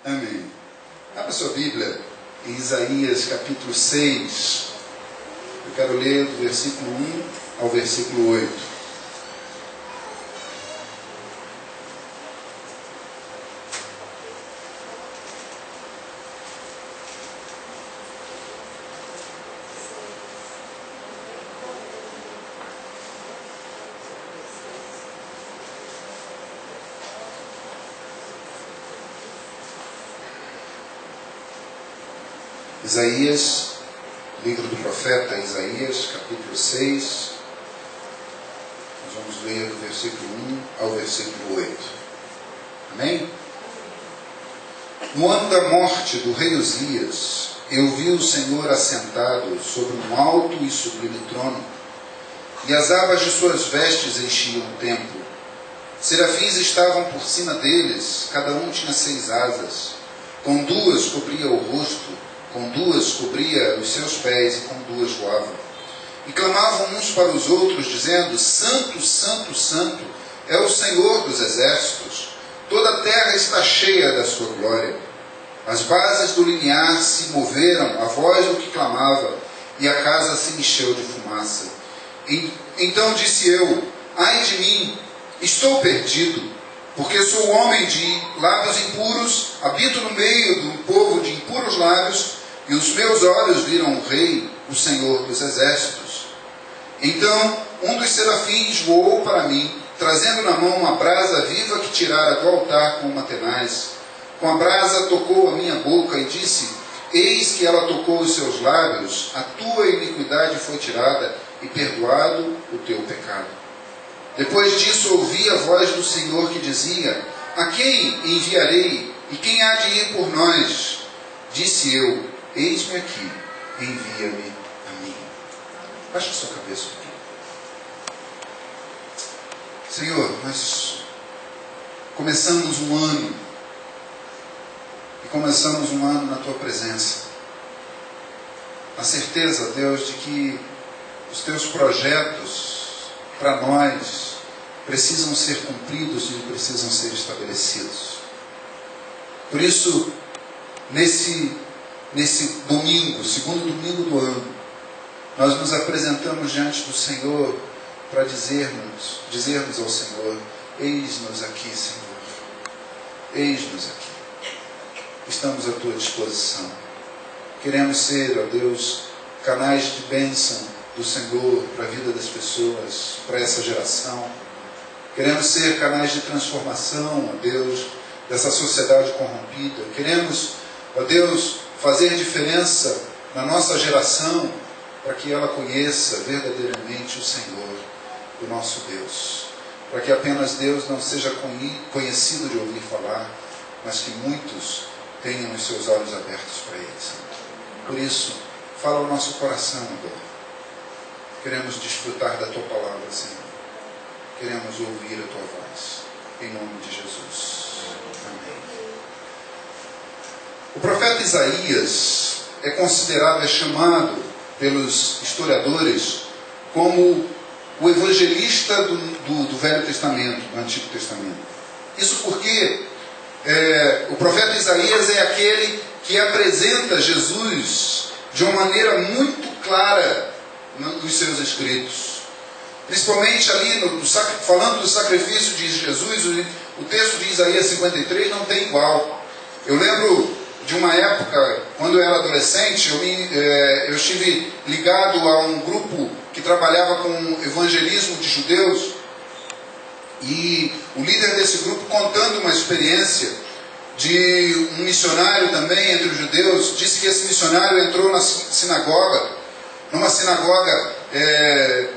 Amém. Abra sua Bíblia em Isaías capítulo 6. Eu quero ler do versículo 1 ao versículo 8. Isaías, livro do profeta Isaías, capítulo 6, nós vamos ler do versículo 1 ao versículo 8. Amém? No ano da morte do rei Uzias, eu vi o Senhor assentado sobre um alto e sublime trono, e as abas de suas vestes enchiam o templo. Serafins estavam por cima deles, cada um tinha 6 asas, com 2 cobria o rosto, com 2 cobria os seus pés e com 2 voavam. E clamavam uns para os outros, dizendo: Santo, Santo, Santo é o Senhor dos exércitos. Toda a terra está cheia da sua glória. As bases do limiar se moveram, a voz do que clamava, e a casa se encheu de fumaça. Então disse eu: ai de mim, estou perdido, porque sou homem de lábios impuros, habito no meio de um povo de impuros lábios, e os meus olhos viram o Rei, o Senhor dos exércitos. Então um dos serafins voou para mim, trazendo na mão uma brasa viva que tirara do altar com uma tenaz. Com a brasa tocou a minha boca e disse: eis que ela tocou os seus lábios, a tua iniquidade foi tirada e perdoado o teu pecado. Depois disso ouvi a voz do Senhor que dizia: a quem enviarei e quem há de ir por nós? Disse eu: eis-me aqui, envia-me a mim. Baixa a sua cabeça aqui. Senhor, nós começamos um ano, e começamos um ano na Tua presença. Na certeza, Deus, de que os Teus projetos para nós precisam ser cumpridos e precisam ser estabelecidos. Por isso, nesse domingo, segundo domingo do ano, nós nos apresentamos diante do Senhor para dizermos ao Senhor: eis-nos aqui, Senhor, eis-nos aqui, estamos à Tua disposição. Queremos ser, ó Deus, canais de bênção do Senhor para a vida das pessoas, para essa geração. Queremos ser canais de transformação, ó Deus, dessa sociedade corrompida. Queremos, ó Deus, fazer diferença na nossa geração para que ela conheça verdadeiramente o Senhor, o nosso Deus. Para que apenas Deus não seja conhecido de ouvir falar, mas que muitos tenham os seus olhos abertos para Ele, Senhor. Por isso, fala ao nosso coração agora. Queremos desfrutar da Tua palavra, Senhor. Queremos ouvir a Tua voz. Em nome de Jesus. Amém. O profeta Isaías é considerado, é chamado pelos historiadores como o evangelista do Velho Testamento, do Antigo Testamento. Isso porque o profeta Isaías é aquele que apresenta Jesus de uma maneira muito clara nos seus escritos. Principalmente ali, falando do sacrifício de Jesus, o texto de Isaías 53 não tem igual. Eu lembro de uma época, quando eu era adolescente, eu estive ligado a um grupo que trabalhava com evangelismo de judeus, e o líder desse grupo, contando uma experiência de um missionário também entre os judeus, disse que esse missionário entrou numa sinagoga,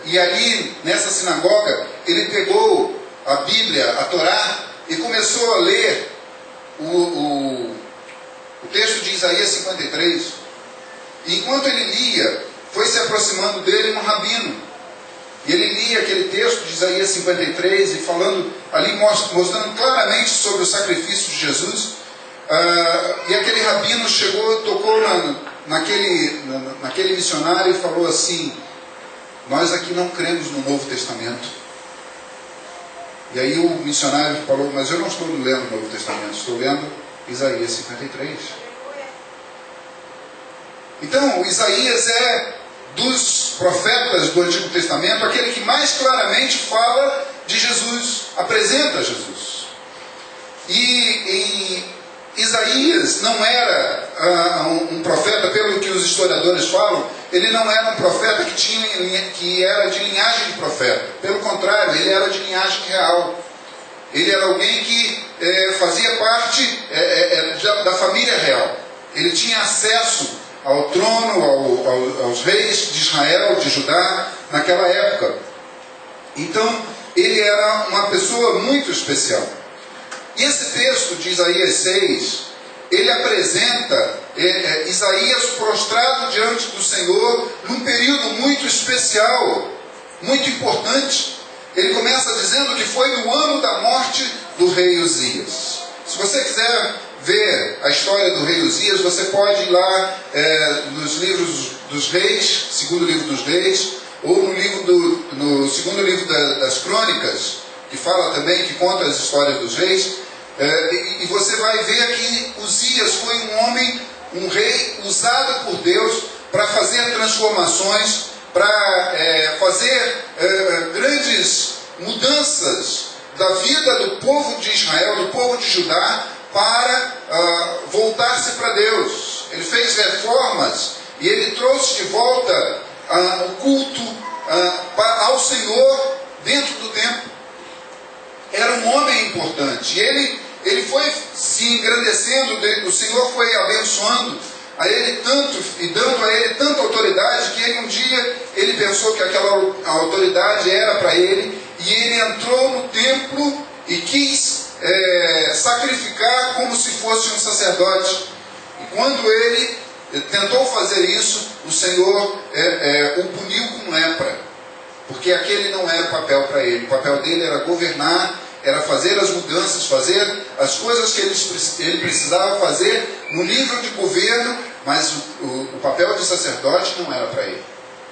e ali, nessa sinagoga, ele pegou a Bíblia, a Torá, e começou a ler o texto de Isaías 53. E enquanto ele lia, foi se aproximando dele um rabino. E ele lia aquele texto de Isaías 53 e falando ali, mostrando claramente sobre o sacrifício de Jesus. E aquele rabino chegou, tocou naquele missionário e falou assim: nós aqui não cremos no Novo Testamento. E aí o missionário falou: mas eu não estou lendo o Novo Testamento, estou lendo Isaías 53. Então, Isaías é dos profetas do Antigo Testamento aquele que mais claramente fala de Jesus, apresenta Jesus. E Isaías não era um profeta, pelo que os historiadores falam, ele não era um profeta que era de linhagem de profeta. Pelo contrário, ele era de linhagem real. Ele era alguém que fazia parte da família real. Ele tinha acesso ao trono, aos reis de Israel, de Judá, naquela época. Então, ele era uma pessoa muito especial. E esse texto de Isaías 6, ele apresenta Isaías prostrado diante do Senhor num período muito especial, muito importante. Ele começa dizendo que foi no ano da morte do rei Uzias. Se você quiser ver a história do rei Uzias, você pode ir lá nos livros dos reis, segundo livro dos reis, ou no segundo livro das crônicas, que fala também, que conta as histórias dos reis, e você vai ver que Uzias foi um rei usado por Deus para fazer transformações, para fazer grandes mudanças da vida do povo de Israel, do povo de Judá, para voltar-se para Deus. Ele fez reformas e ele trouxe de volta o culto ao Senhor dentro do templo. Era um homem importante. E ele foi se engrandecendo, o Senhor foi abençoando a ele tanto e dando a ele tanta autoridade que um dia ele pensou que aquela autoridade era para ele, e ele entrou no templo e quis sacrificar como se fosse um sacerdote. E quando ele tentou fazer isso, o Senhor o puniu com lepra, porque aquele não era o papel para ele. O papel dele era governar, era fazer as mudanças, fazer as coisas que ele precisava fazer no nível de governo, mas o papel de sacerdote não era para ele.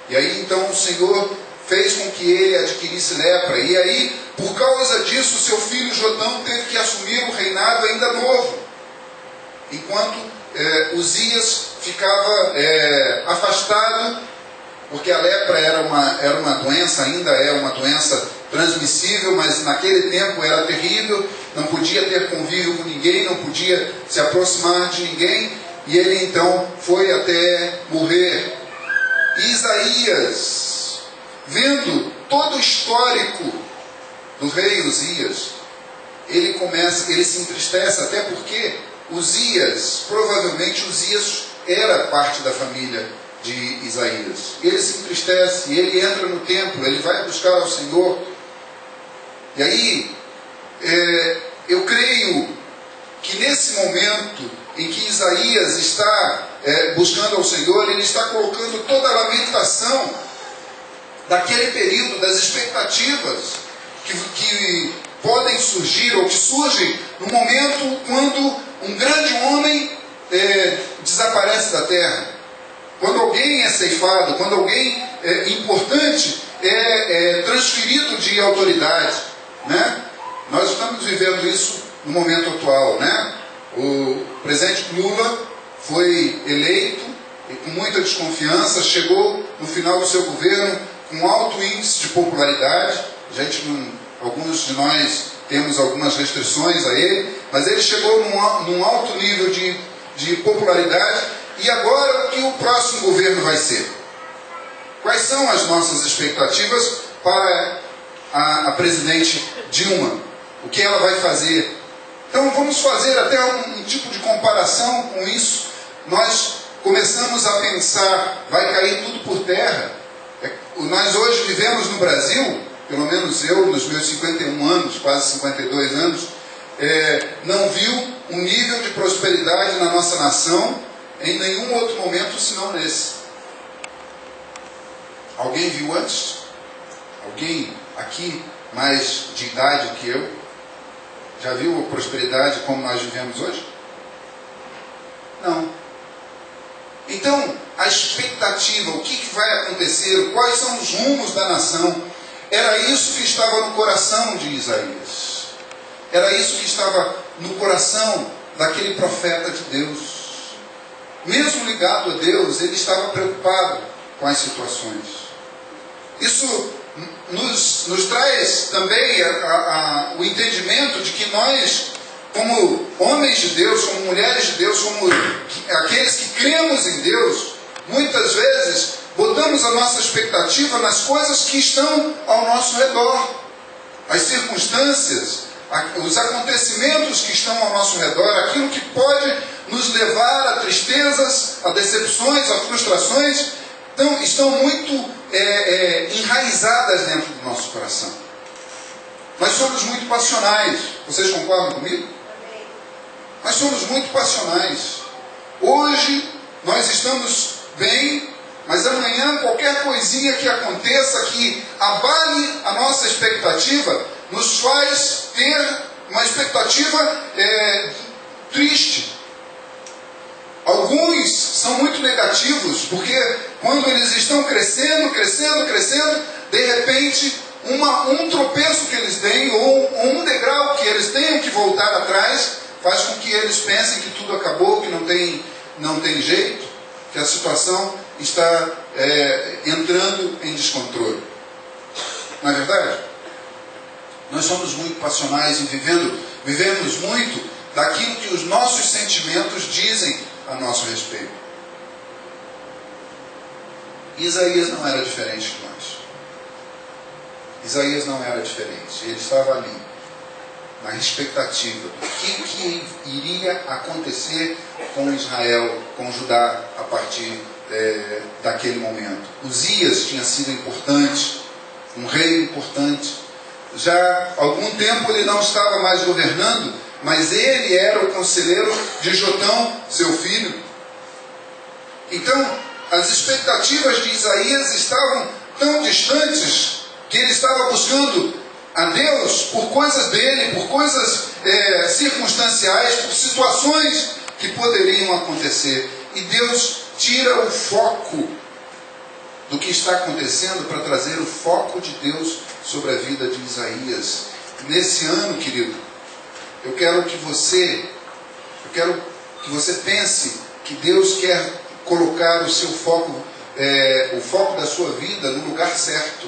E aí então o Senhor fez com que ele adquirisse lepra, e aí por causa disso seu filho Jotão teve que assumir o reinado ainda novo, enquanto Uzias ficava afastado, porque a lepra era uma doença, ainda é uma doença transmissível, mas naquele tempo era terrível, não podia ter convívio com ninguém, não podia se aproximar de ninguém, e ele então foi até morrer. E Isaías, vendo todo o histórico do rei Uzias, ele se entristece, até porque provavelmente Uzias era parte da família de Isaías. Ele se entristece, e ele entra no templo, ele vai buscar ao Senhor. E aí, eu creio que nesse momento em que Isaías está buscando ao Senhor, ele está colocando toda a lamentação daquele período, das expectativas que podem surgir, ou que surgem no momento quando um grande homem desaparece da terra. Quando alguém é ceifado, quando alguém importante é transferido de autoridade, né? Nós estamos vivendo isso no momento atual, né? O presidente Lula foi eleito e com muita desconfiança, chegou no final do seu governo com alto índice de popularidade. Alguns de nós temos algumas restrições a ele, mas ele chegou num alto nível de popularidade. E agora o que o próximo governo vai ser? Quais são as nossas expectativas para a presidente Dilma? O que ela vai fazer? Então vamos fazer até um tipo de comparação com isso. Nós começamos a pensar, vai cair tudo por terra. Nós hoje vivemos no Brasil, pelo menos eu, nos meus 51 anos, quase 52 anos, não viu um nível de prosperidade na nossa nação em nenhum outro momento senão nesse. Alguém viu antes? Alguém aqui mais de idade que eu já viu a prosperidade como nós vivemos hoje? Não. Então, a expectativa, o que vai acontecer, quais são os rumos da nação, era isso que estava no coração de Isaías. Era isso que estava no coração daquele profeta de Deus. Mesmo ligado a Deus, ele estava preocupado com as situações. Isso nos traz também o entendimento de que nós, como homens de Deus, como mulheres de Deus, como aqueles que cremos em Deus, muitas vezes botamos a nossa expectativa nas coisas que estão ao nosso redor. As circunstâncias, os acontecimentos que estão ao nosso redor, aquilo que pode nos levar a tristezas, a decepções, a frustrações, estão muito enraizadas dentro do nosso coração. Nós somos muito passionais. Vocês concordam comigo? Nós somos muito passionais. Hoje nós estamos bem, mas amanhã qualquer coisinha que aconteça que abale a nossa expectativa, nos faz ter uma expectativa triste. Alguns são muito negativos, porque quando eles estão crescendo, de repente um tropeço que eles têm, ou um degrau que eles tenham que voltar atrás, faz com que eles pensem que tudo acabou, que não tem jeito, que a situação está entrando em descontrole. Não é verdade? Nós somos muito passionais e vivemos muito daquilo que os nossos sentimentos dizem a nosso respeito. Isaías não era diferente de nós. Isaías não era diferente. Ele estava ali, na expectativa do que iria acontecer com Israel, com Judá, a partir daquele momento. Uzias tinha sido importante, um rei importante. Já há algum tempo ele não estava mais governando, mas ele era o conselheiro de Jotão, seu filho. Então, as expectativas de Isaías estavam tão distantes que ele estava buscando a Deus por coisas dele, por coisas circunstanciais, por situações que poderiam acontecer. E Deus tira o foco do que está acontecendo para trazer o foco de Deus sobre a vida de Isaías. Nesse ano, querido, eu quero que você pense que Deus quer colocar o seu foco, o foco da sua vida no lugar certo.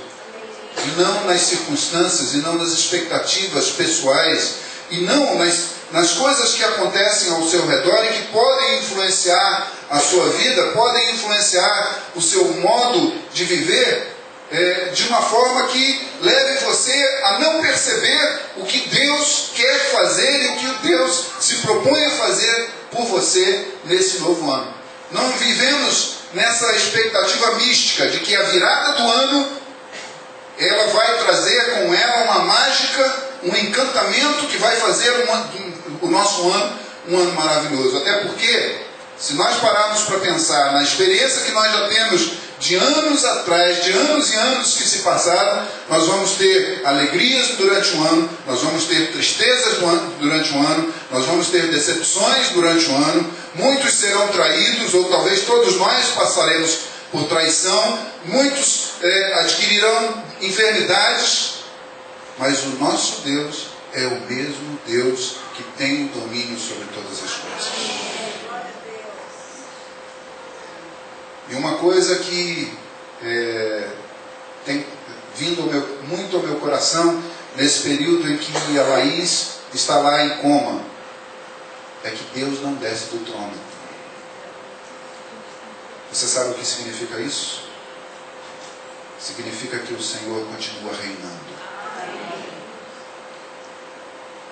E não nas circunstâncias, e não nas expectativas pessoais, e não nas coisas que acontecem ao seu redor e que podem influenciar a sua vida, podem influenciar o seu modo de viver, de uma forma que leve você a não perceber o que Deus quer fazer e o que Deus se propõe a fazer por você nesse novo ano. Não vivemos nessa expectativa mística de que a virada do ano ela vai trazer com ela uma mágica, um encantamento que vai fazer o nosso ano um ano maravilhoso. Até porque, se nós pararmos para pensar na experiência que nós já temos de anos atrás, de anos e anos que se passaram, nós vamos ter alegrias durante o ano, nós vamos ter tristezas durante o ano, nós vamos ter decepções durante o ano, muitos serão traídos, ou talvez todos nós passaremos por traição, muitos adquirirão enfermidades, mas o nosso Deus é o mesmo Deus que tem o domínio sobre todas as coisas. E uma coisa que tem vindo muito ao meu coração nesse período em que a Laís está lá em coma, é que Deus não desce do trono. Você sabe o que significa isso? Significa que o Senhor continua reinando.